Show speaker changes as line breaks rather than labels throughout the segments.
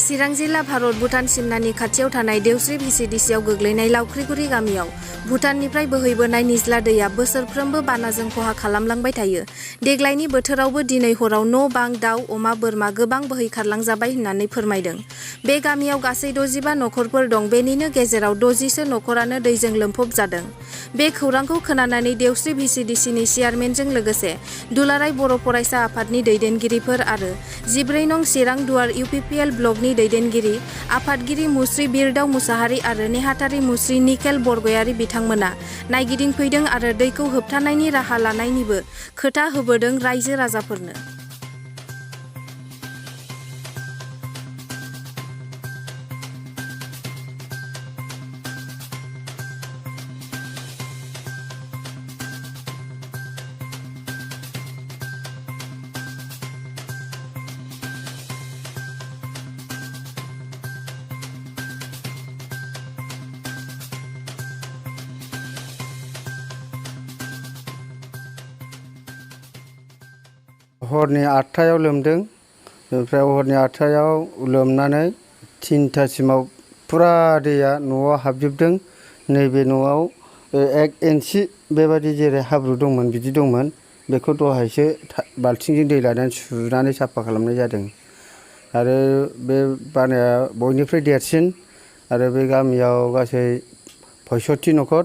चिरां जिल्ला भारत भुटान सिमनानि खाथियाव थानाय देवस्रि भिसिडिसिआव गोग्लैनाय लावख्रिगुरि गामियाव भुटाननिफ्राय बोहैबोनाय निज्ला दैया बोसोरफ्रोमबो बानाजों खहा खालामलांबाय थायो। देग्लायनि बोथोरावबो दिनै हराव न' बां, दाउ, अमा, बोरमा गोबां बोहैखारलांजाबाय होननानै फोरमायदों। बे गामियाव गासै 65 नखरफोर दं। बेनिनो गेजेराव 60सो नखरानो दैजों लोमफब जादों। बे खौरांखौ खोनानानै देवस्रि भिसिडिसिनि चेयारमेनजों लोगोसे दुलाराय बर' फरायसा आफादनि दैदेनगिरिफोर आरो 14 नं चिरां दुवार UPPL ब्लकनि दैदेनगिरि आफादगिरि मुस्रि बिरदाव मुसाहारि आरो नेहाथारि मुस्रि निकेल बरगयारि बिथांमोना नायगिदिंफैदों आरो दैखौ होबथानायनि राहा लानायनिबो खोथा होबोदों रायजो राजाफोरनो।
हरनि 8टायाव लोमदों। ओमफ्राय हरनि 8टायाव लोमनानै 3टासिमाव फुरा दैया न'आव हाबजोबदों। नैबे न'आव 1 इन्सि बेबादि जेरै हाब्रु दंमोन बिदि दंमोन। बेखौ दहायसो बाल्थिंजों दै लानानै सुनानै साफा खालामनाय जादों। आरो बे बानाया बयनिफ्राय देरसिन आरो बे गामियाव गासै 65 नखर।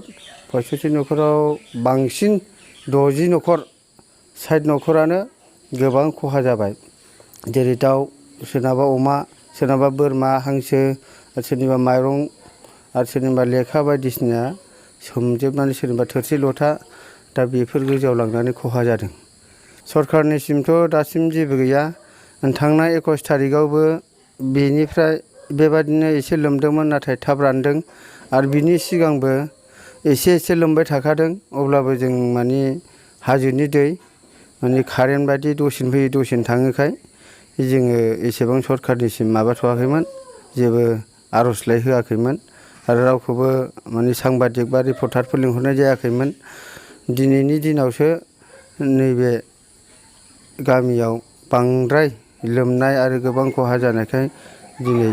65 नखराव बांसिन 60 नखर 60 नखरानो गोबां खहा जाबाय। जेरै दाउ, सोरनाबा अमा, सोरनाबा बोरमा, हांसो, सोरनिबा माइरं आरो सोरनिबा लेखा बायदिसिना सोमजोबनानै सोरनिबा थोरसि लथा दा बेफोर गोजौआव लांनानै खहा जादों। सरखारनिसिमथ' दासिम जेबो गैया। थांनाय 21 थारिखआवबो बेनिफ्राय बेबादिनो एसे लोमदोंमोन, नाथाय थाब रानदों। आरो बिनि सिगांबो एसे लोमबाय थाखादों। अब्लाबो जों माने हाजोनि दै माने कारेन्ट बायदि दसेनो फैयो दसेनो थाङोखाय जोङो एसेबां सरखारनिसिम माबाथ'वाखैमोन, जेबो आर'जलाइ होआखैमोन आरो रावखौबो माने सांबादिक बा रिपर्टारफोर लिंहरनाय जायाखैमोन। दिनैनि दिनावसो नैबे गामियाव बांद्राय लोमनाय आरो गोबां खहा जानायखाय दिनै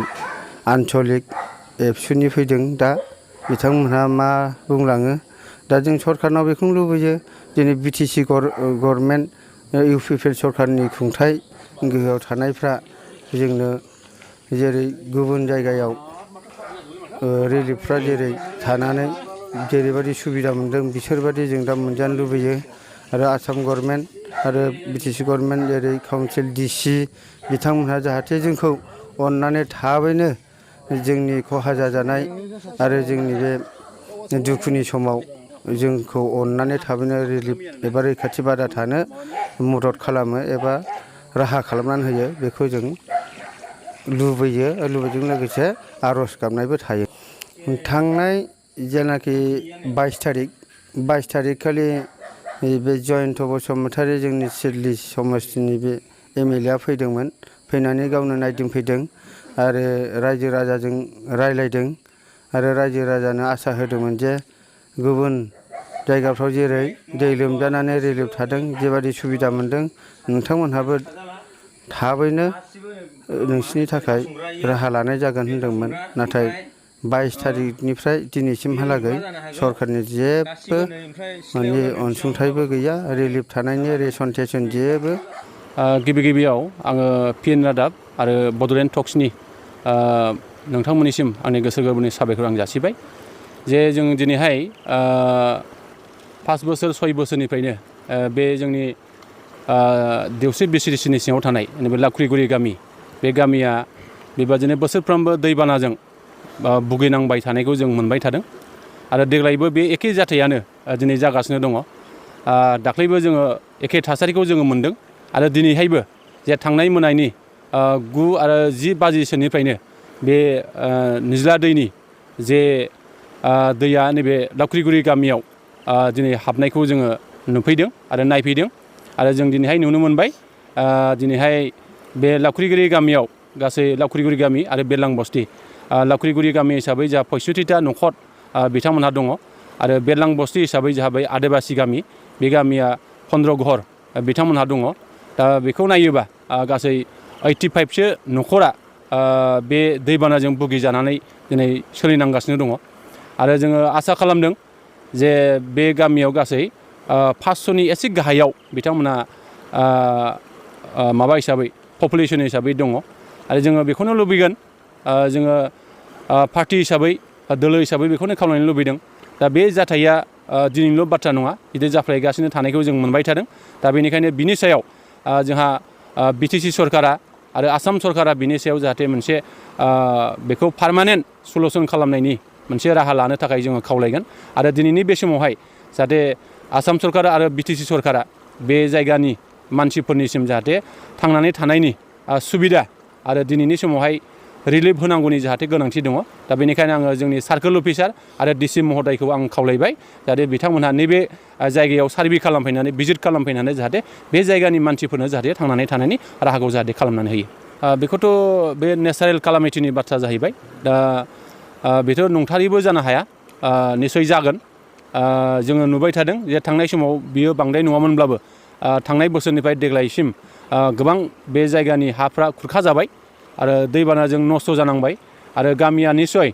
आन्चलिक एबसुनि फैदों। दा बिथांमोनहा मा बुंलाङो। दा जों सरखारनाव बेखौनो लुबैयो, दिनै BTC गभर्नमेन्ट UPPL सरखारनि खुंथाय गोहोआव थानायफ्रा जोंनो जेरै गुबुन जायगायाव रिलिफफ्रा जेरै थानानै जेरैबायदि सुबिदा मोनदों बिसोरबायदि जों दा मोनजानो लुबैयो। आरो आसाम गभर्नमेन्ट आरो BTC गभर्नमेन्ट जेरै काउन्सिल DC बिथांमोनहा जाहाथे जोंखौ अननानै थाबैनो जोंनि खहा जाजानाय आरो जोंनि बे दुखुनि समाव जोंखौ अननानै थाबैनो रिलिफ एबा रैखाथि बादा थानो मदद खालामो एबा राहा खालामनानै होयो, बेखौ जों लुबैयो। लुबैजों लोगोसे आर'ज गाबनायबो थायो। थांनाय जेनाखि 22 थारिख खालि बे जयन्त बसुमतारी जोंनि सिडली समस्तिनि बे MLA आ फैदोंमोन। फैनानै गावनो नायदिंफैदों आरो रायजो राजाजों रायलायदों आरो रायजो राजानो आसा होदोंमोन जे गुबुन जायगाफ्राव जेरै दै लोमजानानै रिलिफ थादों बेबादि सुबिदा मोनदों, नोंथांमोनहाबो थाबैनो नोंसिनि थाखाय राहा लानाय जागोन होनदोंमोन। नाथाय 22 थारिखनिफ्राय दिनैसिमहालागै सरखारनि जेबो माने अनसुंथाइबो गैया, रिलिफ थानायनि रेसन टेसन जेबो।
गिबियाव आङो PN रादाब आरो बड'लेण्ड टक्सनि नोंथांमोननिसिम आंनि गोसो गोरबोनि साबायखर आं जासिबाय जे जों दिनैहाय 5 बोसोर 6 बोसोरनिफ्रायनो बे जोंनि देवस्रि BCDCनि सिङाव थानाय बे लावख्रिगुरि गामि, बे गामिया बेबादिनो बोसोरफ्रोमबो दैबानाजों भुगिनांबाय थानायखौ जों मोनबाय थादों। आरो देग्लायबो बे एखे जाथायानो दिनै जागासिनो दङ। दाख्लैबो जोङो एखे थासारिखौ जोङो मोनदों आरो दिनैहायबो जे थांनाय मोनानि 9 आरो 10 बाजिसोनिफ्रायनो बे निज्ला दैनि जे दैया नैबे लावख्रिगुरि गामियाव दिनै हाबनायखौ जोङो नुफैदों आरो नायफैदों। आरो जों दिनैहाय नुनो मोनबाय दिनैहाय बे लावख्रिगुरि गामियाव गासै लावख्रिगुरि गामि आरो बेरलां बस्ति, लावख्रिगुरि गामि हिसाबै जोंहा 65टा नखर बिथांमोनहा दङ आरो बेरलां बस्ति हिसाबै जोंहा बै आदिबासि गामि, बे गामिया 15 घर बिथांमोनहा दङ। दा बेखौ नायोबा गासै 85सो नखरा बे दैबानाजों भुगिजानानै दिनै सोलिनांगासिनो दङ आरो जोङो आसा खालामदों जे बे गामियाव गासै 500नि एसे गाहायाव बिथांमोना माबा हिसाबै पपुलेसन हिसाबै दङ आरो जोङो बेखौनो लुबैगोन जोङो पार्टि हिसाबै दोलो हिसाबै बेखौनो खालामनो लुबैदों दा बे जाथाया दिनैनिल' बाथ्रा नङा बिदि जाफ्लेगासिनो थानायखौ जों मोनबाय थादों दा बेनिखायनो बिनि सायाव जोंहा बिटिसि सरकारा आरो आसाम सरकारा बिनि सायाव जाहाथे मोनसे बेखौ पार्मानेन्ट सलुसन खालामनायनि मोनसे राहा लानो थाखाय जोङो खावलायगोन आरो दिनैनि बे समावहाय जाहाथे आसाम सरकार आरो बिटिसि सरकारा बे जायगानि मानसिफोरनिसिम जाहाथे थांनानै थानायनि सुबिदा आरो दिनैनि समावहाय रिलिफ होनांगौनि जाहाथे गोनांथि दङ दा बेनिखायनो आङो जोंनि सार्कोल अफिसार आरो डिसि महोदयखौ आं खावलायबाय जाहाथे बिथांमोनहा नैबे जायगायाव सार्भे खालामफैनानै भिजिट खालामफैनानै जाहाथे बे जायगानि मानसिफोरनो जाहाथे थांनानै थानायनि राहाखौ जाहाथे खालामनानै होयो बेखौथ' बे नेचारेल कालामिटिनि बाथ्रा जाहैबाय दा बेथ' नंथारैबो जानो हाया निस्सय जागोन जोङो नुबाय थादों जे थांनाय समाव बियो बांद्राय नङामोनब्लाबो थांनाय बोसोरनिफ्राय देग्लायसिम गोबां बे जायगानि हाफ्रा खुरखा जाबाय आरो दैबानाजों नस्थ' जानांबाय आरो गामिया निस्सय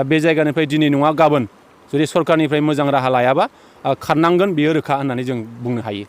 बे जायगानिफ्राय दिनै नङा गाबोन जुदि सरकारनिफ्राय मोजां राहा लायाबा खारनांगोन बियो रोखा होननानै जों बुंनो हायो।